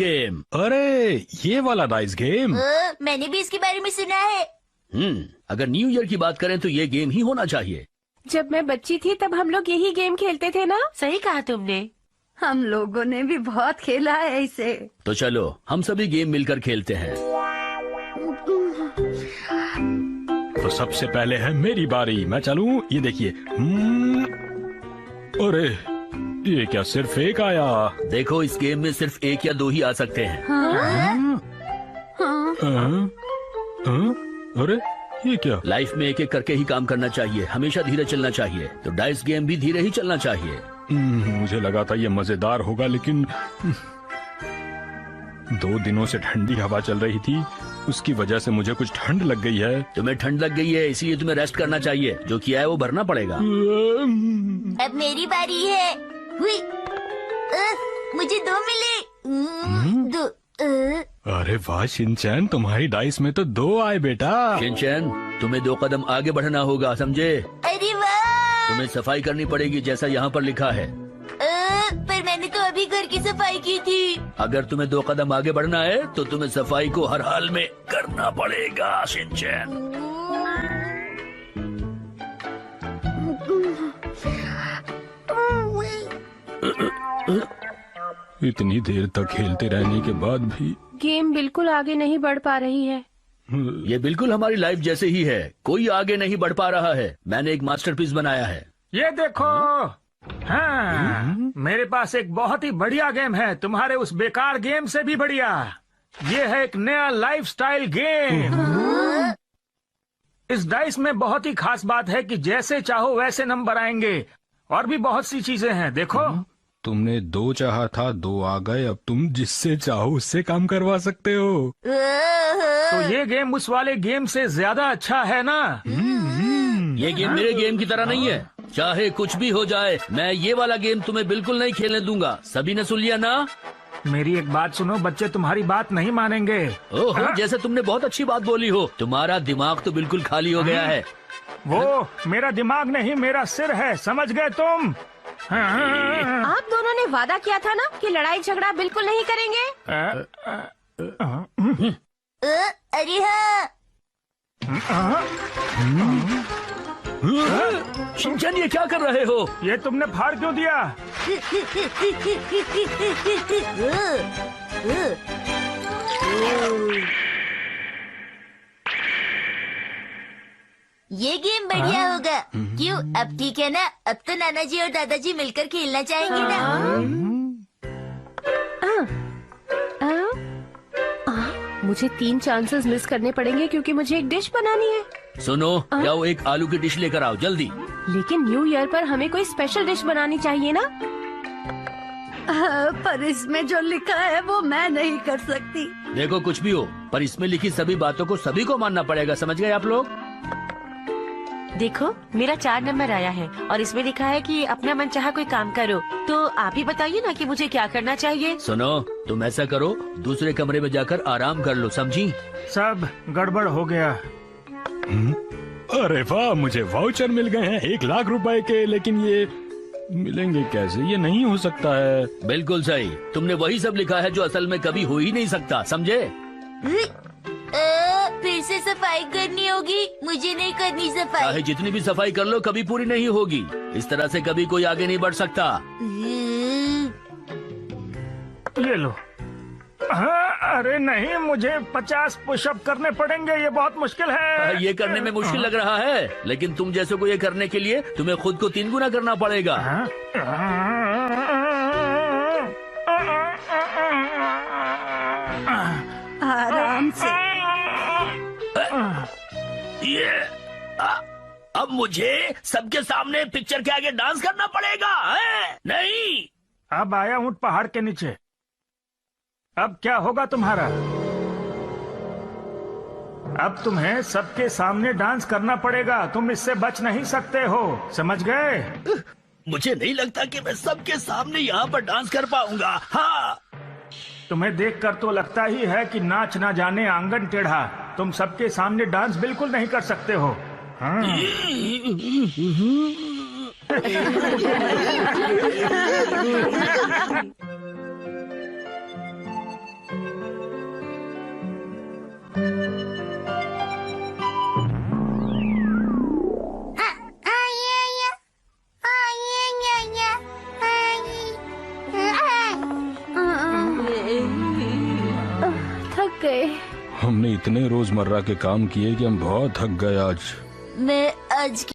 Game. अरे ये वाला डाइस गेम। मैंने भी इसके बारे में सुना है। अगर न्यू ईयर की बात करें तो ये गेम ही होना चाहिए। जब मैं बच्ची थी तब हम लोग यही गेम खेलते थे ना। सही कहा तुमने। हम लोगों ने भी बहुत खेला है इसे। तो चलो हम सभी गेम मिलकर खेलते हैं। तो सबसे पहले है मेरी बारी, मैं चलूं। ये देखिए। अरे ये क्या सिर्फ एक आया? देखो इस गेम में सिर्फ एक या दो ही आ सकते हैं। अरे ये क्या? लाइफ में एक एक करके ही काम करना चाहिए, हमेशा धीरे चलना चाहिए। तो डाइस गेम भी धीरे ही चलना चाहिए। मुझे लगा था ये मजेदार होगा, लेकिन 2 दिनों से ठंडी हवा चल रही थी, उसकी वजह से मुझे कुछ ठंड लग गई है। तुम्हें ठंड लग गई है, इसलिए तुम्हें रेस्ट करना चाहिए। जो किया है वो भरना पड़ेगा। अब मेरी बारी है। हुई। मुझे 2 मिले। 2। अरे वाह शिनचैन, तुम्हारी डाइस में तो 2 आए बेटा। शिनचैन तुम्हें 2 कदम आगे बढ़ना होगा, समझे? अरे वाह। तुम्हें सफाई करनी पड़ेगी जैसा यहाँ पर लिखा है। पर मैंने तो अभी घर की सफाई की थी। अगर तुम्हें 2 कदम आगे बढ़ना है तो तुम्हें सफाई को हर हाल में करना पड़ेगा शिनचैन। इतनी देर तक खेलते रहने के बाद भी गेम बिल्कुल आगे नहीं बढ़ पा रही है। ये बिल्कुल हमारी लाइफ जैसे ही है, कोई आगे नहीं बढ़ पा रहा है। मैंने एक मास्टरपीस बनाया है। ये देखो। हाँ, मेरे पास एक बहुत ही बढ़िया गेम है, तुम्हारे उस बेकार गेम से भी बढ़िया। ये है एक नया लाइफस्टाइल गेम। इस डाइस में बहुत ही खास बात है कि जैसे चाहो वैसे नंबर आएंगे, और भी बहुत सी चीजें हैं। देखो तुमने 2 चाहा था, 2 आ गए। अब तुम जिससे चाहो उससे काम करवा सकते हो। तो ये गेम उस वाले गेम से ज्यादा अच्छा है ना? ये गेम मेरे गेम की तरह नहीं है। चाहे कुछ भी हो जाए, मैं ये वाला गेम तुम्हें बिल्कुल नहीं खेलने दूंगा। सभी ने सुन लिया ना? मेरी एक बात सुनो, बच्चे तुम्हारी बात नहीं मानेंगे। ओहो, जैसे तुमने बहुत अच्छी बात बोली हो। तुम्हारा दिमाग तो बिल्कुल खाली हो गया है। वो मेरा दिमाग नहीं, मेरा सिर है, समझ गए तुम? आप दोनों ने वादा किया था ना कि लड़ाई झगड़ा बिल्कुल नहीं करेंगे। अरे हाँ। शिनचैन ये क्या कर रहे हो? ये तुमने फाड़ क्यों दिया? ये गेम बढ़िया होगा। क्यों? अब ठीक है ना? अब तो नाना जी और दादाजी मिलकर खेलना चाहेंगे ना? मुझे 3 चांसेस मिस करने पड़ेंगे क्योंकि मुझे एक डिश बनानी है। सुनो, जाओ एक आलू की डिश लेकर आओ जल्दी। लेकिन न्यू ईयर पर हमें कोई स्पेशल डिश बनानी चाहिए ना। पर इसमें जो लिखा है वो मैं नहीं कर सकती। देखो कुछ भी हो, पर इसमें लिखी सभी बातों को सभी को मानना पड़ेगा, समझ गए आप लोग? देखो मेरा 4 नंबर आया है और इसमें लिखा है कि अपना मनचाहा कोई काम करो। तो आप ही बताइए ना कि मुझे क्या करना चाहिए। सुनो, तुम ऐसा करो, दूसरे कमरे में जाकर आराम कर लो, समझी? सब गड़बड़ हो गया। अरे वाह, मुझे वाउचर मिल गए हैं 1 लाख रुपए के। लेकिन ये मिलेंगे कैसे? ये नहीं हो सकता है। बिल्कुल सही, तुमने वही सब लिखा है जो असल में कभी हो ही नहीं सकता, समझे? फिर से सफाई करनी होगी। मुझे नहीं करनी सफाई। चाहे जितनी भी सफाई कर लो, कभी पूरी नहीं होगी। इस तरह से कभी कोई आगे नहीं बढ़ सकता। ये लो। हाँ, अरे नहीं, मुझे 50 पुशअप करने पड़ेंगे, ये बहुत मुश्किल है। ये करने में मुश्किल लग रहा है, लेकिन तुम जैसे को ये करने के लिए तुम्हें खुद को 3 गुना करना पड़ेगा। आराम से। ये अब मुझे सबके सामने पिक्चर के आगे डांस करना पड़ेगा है? नहीं। अब आया ऊंट पहाड़ के नीचे। अब क्या होगा तुम्हारा? अब तुम्हें सबके सामने डांस करना पड़ेगा। तुम इससे बच नहीं सकते हो, समझ गए? मुझे नहीं लगता कि मैं सबके सामने यहाँ पर डांस कर पाऊंगा। हाँ, तुम्हें देखकर तो लगता ही है कि नाच ना जाने आंगन टेढ़ा। तुम सबके सामने डांस बिल्कुल नहीं कर सकते हो। हाँ। थक गए। हमने इतने रोजमर्रा के काम किए कि हम बहुत थक गए आज। मैं आज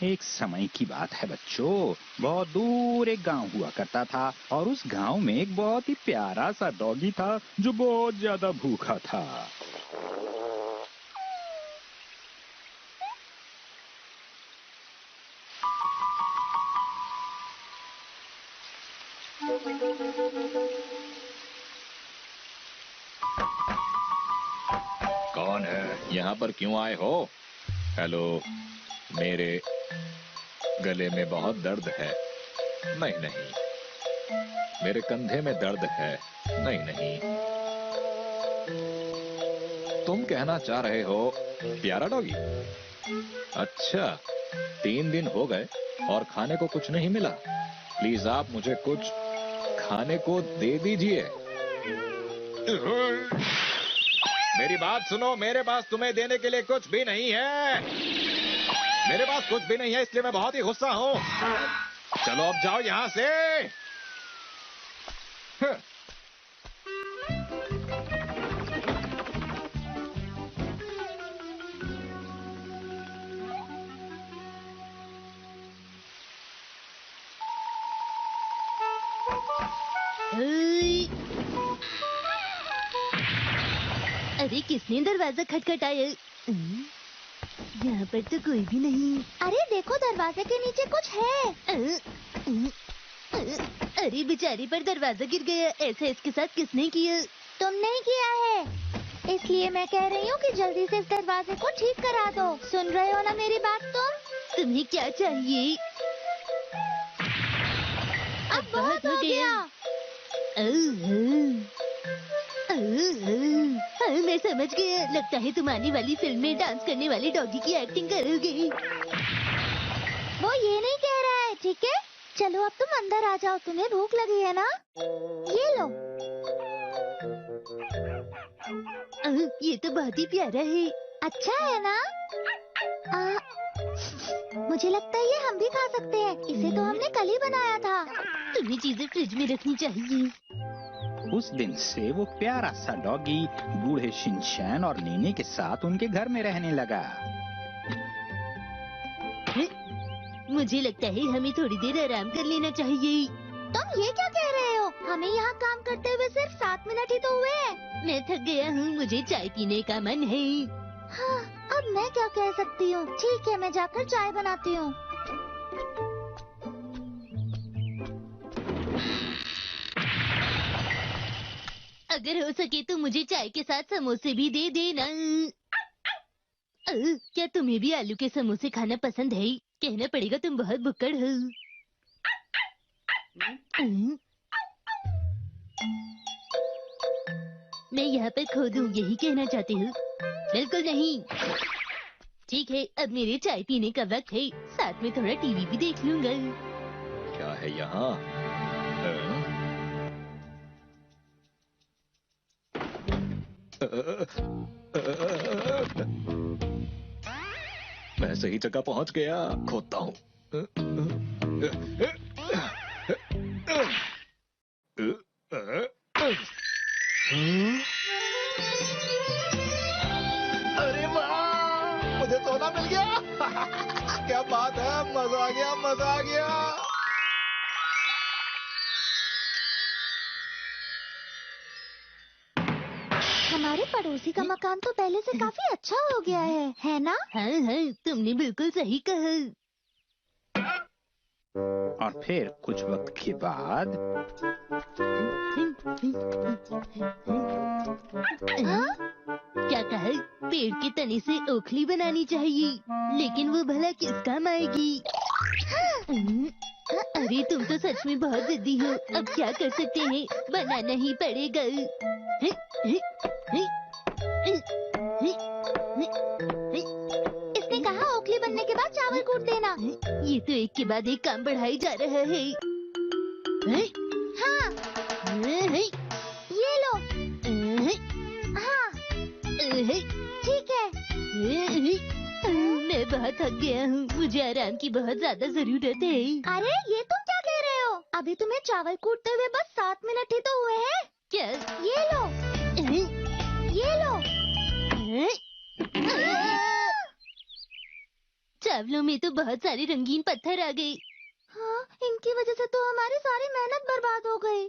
एक समय की बात है बच्चों, बहुत दूर एक गांव हुआ करता था और उस गांव में एक बहुत ही प्यारा सा डॉगी था जो बहुत ज्यादा भूखा था। कौन है? यहाँ पर क्यों आए हो? हेलो, मेरे गले में बहुत दर्द है। नहीं, मेरे कंधे में दर्द है। नहीं, तुम कहना चाह रहे हो प्यारा डॉगी? अच्छा, 3 दिन हो गए और खाने को कुछ नहीं मिला। प्लीज आप मुझे कुछ खाने को दे दीजिए। मेरी बात सुनो, मेरे पास तुम्हें देने के लिए कुछ भी नहीं है। मेरे पास कुछ भी नहीं है, इसलिए मैं बहुत ही गुस्सा हूँ। चलो अब जाओ यहाँ से। अरे किसने दरवाजा खटखटाया? यहाँ पर तो कोई भी नहीं। अरे देखो दरवाजे के नीचे कुछ है। अरे बेचारी पर दरवाजा गिर गया। ऐसे इसके साथ किसने किया? तुमने ही किया है, इसलिए मैं कह रही हूँ कि जल्दी से इस दरवाजे को ठीक करा दो। सुन रहे हो ना मेरी बात? तुम्हें क्या चाहिए? अब बहुत हो गया। मैं समझ गया, लगता है तुम आने वाली फिल्म में डांस करने वाली डॉगी की एक्टिंग करोगे। वो ये नहीं कह रहा है, ठीक है? चलो अब तुम अंदर आ जाओ, तुम्हें भूख लगी है ना? ये लो। ये तो बहुत ही प्यारा है। अच्छा है ना? मुझे लगता है ये हम भी खा सकते हैं। इसे तो हमने कल ही बनाया था। तुम्हें चीजें फ्रिज में रखनी चाहिए। उस दिन से वो प्यारा सा डॉगी बूढ़े शिनचैन और नीनी के साथ उनके घर में रहने लगा। मुझे लगता है हमें थोड़ी देर आराम कर लेना चाहिए। तुम ये क्या कह रहे हो? हमें यहाँ काम करते हुए सिर्फ 7 मिनट ही तो हुए हैं। मैं थक गया हूँ, मुझे चाय पीने का मन है। हाँ, अब मैं क्या कह सकती हूँ? ठीक है, मैं जाकर चाय बनाती हूँ। अगर हो सके तो मुझे चाय के साथ समोसे भी दे देना। क्या तुम्हें भी आलू के समोसे खाना पसंद है? कहना पड़ेगा तुम बहुत भुक्कड़ हो। मैं यहाँ पर खो दूँ, यही कहना चाहती हूँ? बिल्कुल नहीं। ठीक है, अब मेरे चाय पीने का वक्त है। साथ में थोड़ा टीवी भी देख लूंगा। क्या है यहाँ? मैं सही जगह पहुंच गया। खोता हूँ। अरे वाह, मुझे सोना मिल गया। क्या बात है, मजा आ गया, मजा आ गया। हमारे पड़ोसी का मकान तो पहले से काफी अच्छा हो गया है ना? हाँ, तुमने बिल्कुल सही कहा। और फिर कुछ वक्त के बाद क्या कहा? पेड़ के तने से ओखली बनानी चाहिए, लेकिन वो भला किस काम आएगी? अरे तुम तो सच में बहुत जिद्दी हो। अब क्या कर सकते हैं, बनाना ही पड़ेगा। इसने कहा ओखली बनने के बाद चावल कूट देना। ये तो एक के बाद एक काम बढ़ाई जा रहा है। हाँ, ये लो। हाँ, ठीक है। मैं बहुत थक गया हूँ, मुझे आराम की बहुत ज्यादा जरूरत है। अरे ये तुम क्या कह रहे हो? अभी तुम्हें चावल कूटते हुए बस 7 मिनट ही तो हुए हैं। क्या? ये लो, ये लो। चावलों में तो बहुत सारे रंगीन पत्थर आ गए। हाँ, इनकी वजह से तो हमारी सारी मेहनत बर्बाद हो गई।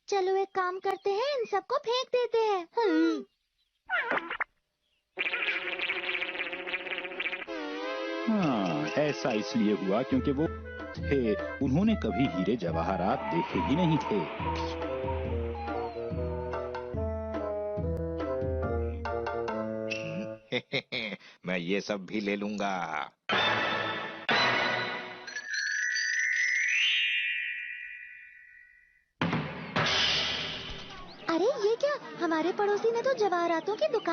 चलो एक काम करते हैं, इन सबको फेंक देते हैं। हाँ, ऐसा इसलिए हुआ क्योंकि वो थे, उन्होंने कभी हीरे जवाहरात देखे ही नहीं थे। मैं ये सब भी ले लूंगा। अरे ये क्या, हमारे पड़ोसी ने तो जवाहरातों की दुकान